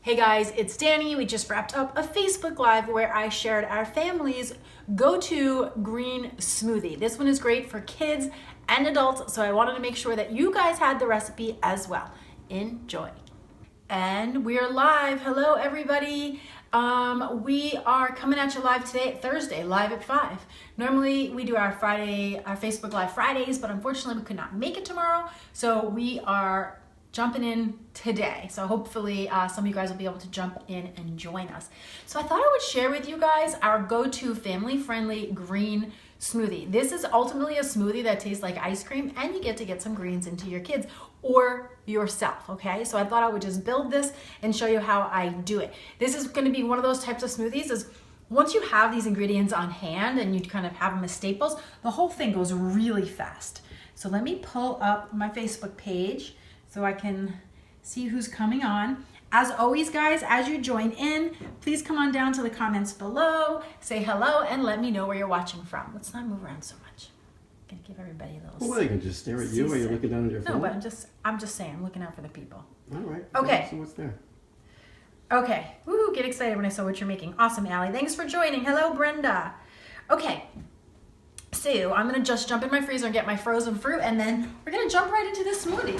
Hey guys, it's Danny. We just wrapped up a Facebook Live where I shared our family's go-to green smoothie. This one is great for kids and adults, so I wanted to make sure that you guys had the recipe as well. Enjoy. And we're live. Hello, everybody. We are coming at you live today, Thursday, live at 5. Normally, we do our Facebook Live Fridays, but unfortunately, we could not make it tomorrow, so we are jumping in today. So hopefully some of you guys will be able to jump in and join us. So I thought I would share with you guys our go-to family-friendly green smoothie. This is ultimately a smoothie that tastes like ice cream, and you get to get some greens into your kids or yourself, okay? So I thought I would just build this and show you how I do it. This is gonna be one of those types of smoothies is once you have these ingredients on hand and you kind of have them as staples, the whole thing goes really fast. So let me pull up my Facebook page so I can see who's coming on. As always, guys, as you join in, please come on down to the comments below, say hello, and let me know where you're watching from. Let's not move around so much. I'm gonna give everybody a little. Well, they can just stare at you while you're looking down at your phone. No, but I'm just saying, I'm looking out for the people. All right. Okay. So what's there? Okay. Woo! Get excited when I saw what you're making. Awesome, Allie. Thanks for joining. Hello, Brenda. Okay. So I'm gonna just jump in my freezer and get my frozen fruit, and then we're gonna jump right into this smoothie.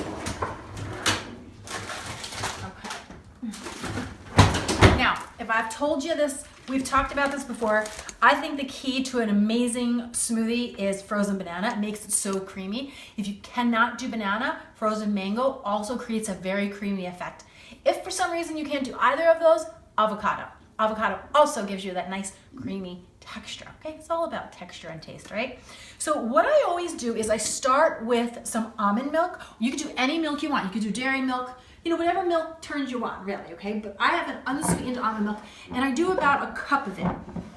Now, if I've told you this, we've talked about this before, I think the key to an amazing smoothie is frozen banana. It makes it so creamy. If you cannot do banana, frozen mango also creates a very creamy effect. If for some reason you can't do either of those, avocado. Avocado also gives you that nice creamy texture, okay? It's all about texture and taste, right? So what I always do is I start with some almond milk. You could do any milk you want. You could do dairy milk, you know, whatever milk turns you on, really, okay? But I have an unsweetened almond milk, and I do about a cup of it.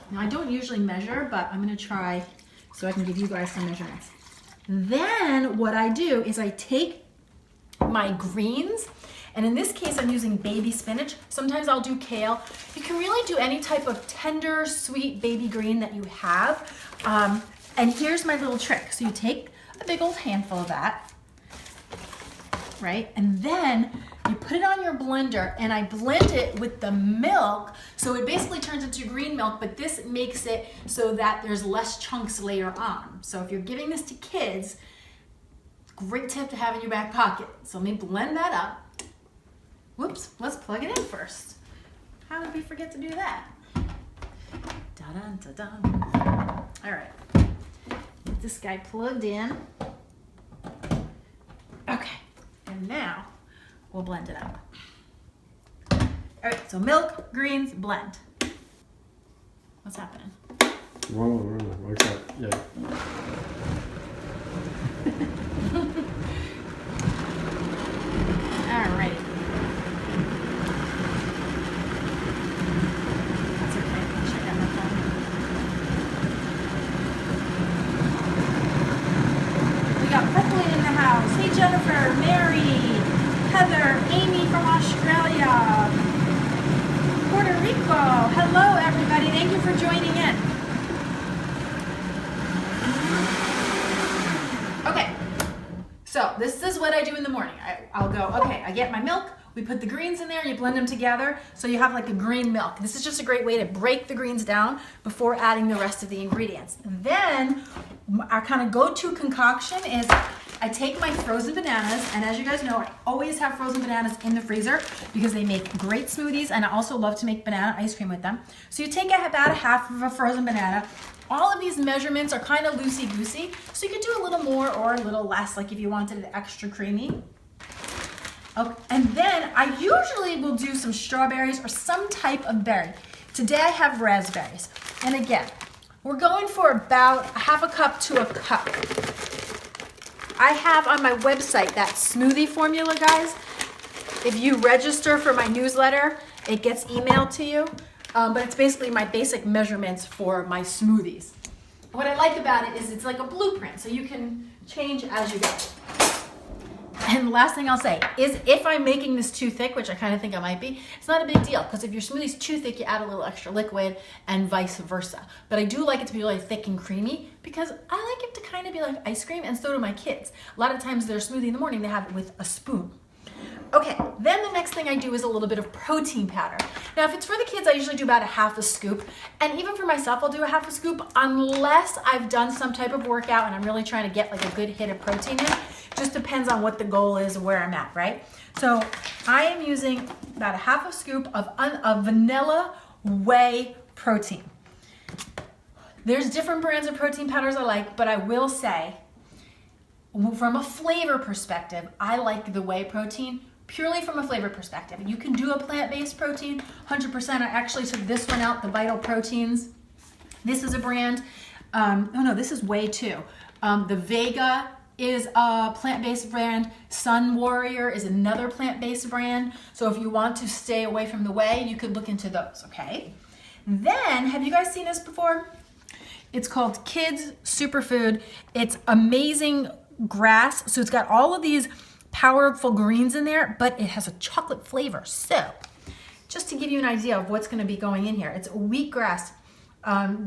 Now, I don't usually measure, but I'm gonna try so I can give you guys some measurements. Then what I do is I take my greens, and in this case, I'm using baby spinach. Sometimes I'll do kale. You can really do any type of tender, sweet baby green that you have. And here's my little trick. So you take a big old handful of that, right? And then you put it on your blender, and I blend it with the milk. So it basically turns into green milk, but this makes it so that there's less chunks later on. So if you're giving this to kids, great tip to have in your back pocket. So let me blend that up. Whoops, let's plug it in first. How did we forget to do that? Da-dun, da-dun. All right, get this guy plugged in. Okay, and now we'll blend it up. All right, so milk, greens, blend. What's happening? Wrong side. Yeah. All right. That's okay. I'll check out my phone. We got Brooklyn in the house. Hey, Jennifer, Mary, Heather, Amy from Australia, Puerto Rico. Hello, everybody. Thank you for joining in. Okay. So this is what I do in the morning. I'll go, okay, I get my milk, we put the greens in there, you blend them together, so you have like a green milk. This is just a great way to break the greens down before adding the rest of the ingredients. And then our kind of go-to concoction is I take my frozen bananas, and as you guys know, I always have frozen bananas in the freezer because they make great smoothies, and I also love to make banana ice cream with them. So you take about a half of a frozen banana. All of these measurements are kind of loosey-goosey, so you could do a little more or a little less, like if you wanted it extra creamy. Okay. And then I usually will do some strawberries or some type of berry. Today I have raspberries. And again, we're going for about half a cup to a cup. I have on my website that smoothie formula, guys. If you register for my newsletter, it gets emailed to you. But it's basically my basic measurements for my smoothies. What I like about it is it's like a blueprint, so you can change as you go. And the last thing I'll say is if I'm making this too thick, which I kind of think I might be, it's not a big deal, because if your smoothie's too thick, you add a little extra liquid and vice versa. But I do like it to be really thick and creamy because I like it to kind of be like ice cream, and so do my kids. A lot of times their smoothie in the morning, they have it with a spoon. Okay, then the next thing I do is a little bit of protein powder. Now, if it's for the kids, I usually do about a half a scoop. And even for myself, I'll do a half a scoop unless I've done some type of workout and I'm really trying to get like a good hit of protein in. Just depends on what the goal is and where I'm at, right? So I am using about a half a scoop of vanilla whey protein. There's different brands of protein powders I like, but I will say, from a flavor perspective, I like the whey protein purely from a flavor perspective. You can do a plant-based protein, 100%. I actually took this one out, the Vital Proteins. This is a brand. Oh no, this is whey too. The Vega is a plant-based brand. Sun Warrior is another plant-based brand. So if you want to stay away from the whey, you could look into those, okay? Then, have you guys seen this before? It's called Kids Superfood. It's amazing grass. So it's got all of these powerful greens in there, but it has a chocolate flavor. So just to give you an idea of what's going to be going in here, it's wheatgrass,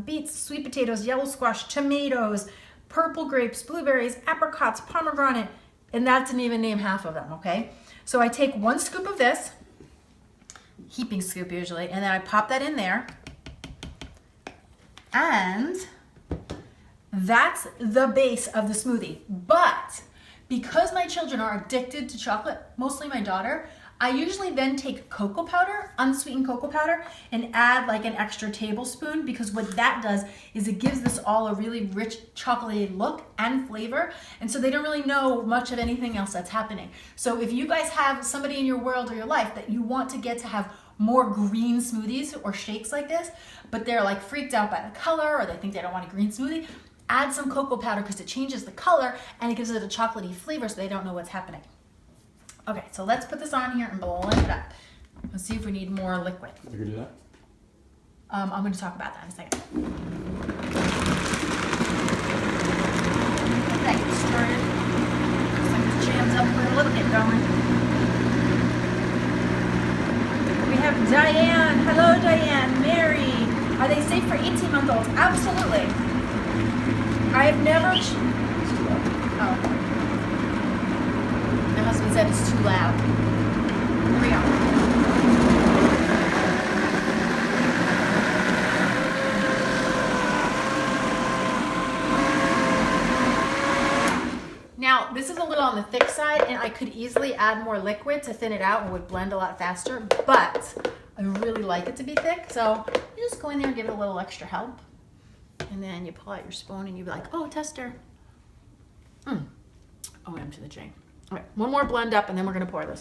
beets, sweet potatoes, yellow squash, tomatoes, purple grapes, blueberries, apricots, pomegranate, and that didn't even name half of them, okay? So I take 1 scoop of this, heaping scoop usually, and then I pop that in there, and that's the base of the smoothie. But because my children are addicted to chocolate, mostly my daughter, I usually then take cocoa powder, unsweetened cocoa powder, and add like an extra tablespoon, because what that does is it gives this all a really rich chocolatey look and flavor, and so they don't really know much of anything else that's happening. So if you guys have somebody in your world or your life that you want to get to have more green smoothies or shakes like this, but they're like freaked out by the color or they think they don't want a green smoothie, add some cocoa powder because it changes the color and it gives it a chocolatey flavor so they don't know what's happening. Okay, so let's put this on here and blend it up. Let's see if we need more liquid. You can do that? I'm going to talk about that in a second. Get that started. Looks like this jam's up with a little bit going. We have Diane. Hello, Diane. Mary. Are they safe for 18-month-olds? Absolutely. I have never... Oh. My husband said it's too loud. Here we go. Now, this is a little on the thick side, and I could easily add more liquid to thin it out and would blend a lot faster, but I really like it to be thick, so you just go in there and give it a little extra help. And then you pull out your spoon and you be like, oh, tester. OM to the J. All right, one more blend up and then we're gonna pour this.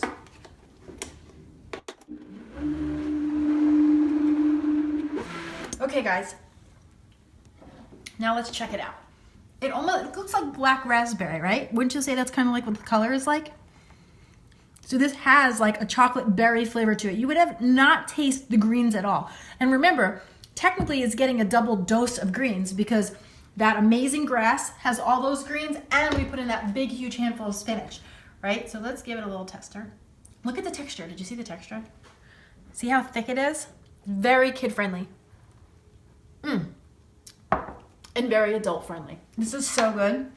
Okay, guys. Now let's check it out. It looks like black raspberry, right? Wouldn't you say that's kind of like what the color is like? So this has like a chocolate berry flavor to it. You would have not taste the greens at all. And remember, technically it's getting a double dose of greens because that amazing grass has all those greens and we put in that big, huge handful of spinach, right? So let's give it a little tester. Look at the texture. Did you see the texture? See how thick it is? Very kid-friendly. And very adult-friendly. This is so good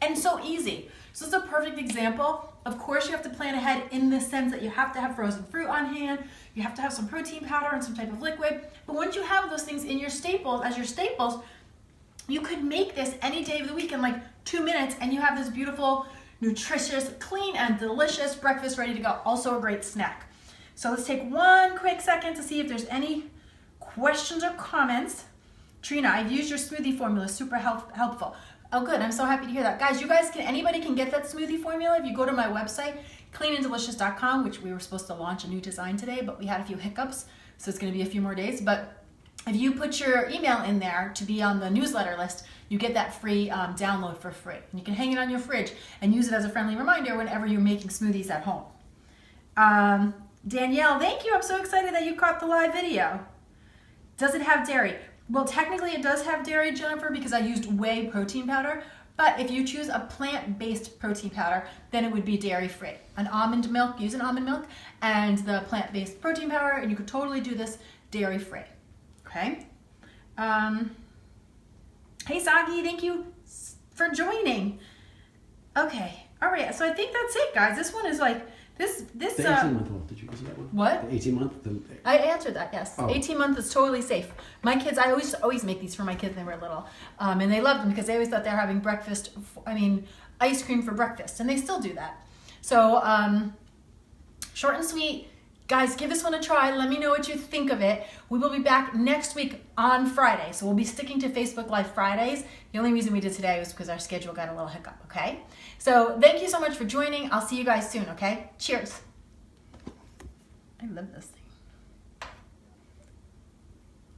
and so easy. So this is a perfect example. Of course, you have to plan ahead in the sense that you have to have frozen fruit on hand. You have to have some protein powder and some type of liquid. But once you have those things in your staples, as your staples, you could make this any day of the week in like 2 minutes and you have this beautiful, nutritious, clean and delicious breakfast ready to go. Also a great snack. So let's take one quick second to see if there's any questions or comments. Trina, I've used your smoothie formula, super helpful. Oh good, I'm so happy to hear that. Guys, anybody can get that smoothie formula if you go to my website, CLEAN&DELICIOUS.com, which we were supposed to launch a new design today, but we had a few hiccups, so it's gonna be a few more days. But if you put your email in there to be on the newsletter list, you get that free download for free. And you can hang it on your fridge and use it as a friendly reminder whenever you're making smoothies at home. Danielle, thank you. I'm so excited that you caught the live video. Does it have dairy? Well, technically it does have dairy, Jennifer, because I used whey protein powder. But if you choose a plant-based protein powder, then it would be dairy-free. An almond milk, use an almond milk, and the plant-based protein powder, and you could totally do this dairy-free. Okay. Hey Sagi, thank you for joining. Okay, all right, so I think that's it, guys. This This The 18-month-old, did you see that one? What? The 18-month? I answered that, yes. Oh. 18-month is totally safe. My kids, I always make these for my kids when they were little. And they loved them because they always thought they were having breakfast, ice cream for breakfast. And they still do that. So, short and sweet. Guys, give this one a try. Let me know what you think of it. We will be back next week on Friday. So we'll be sticking to Facebook Live Fridays. The only reason we did today was because our schedule got a little hiccup, okay? So thank you so much for joining. I'll see you guys soon, okay? Cheers. I love this.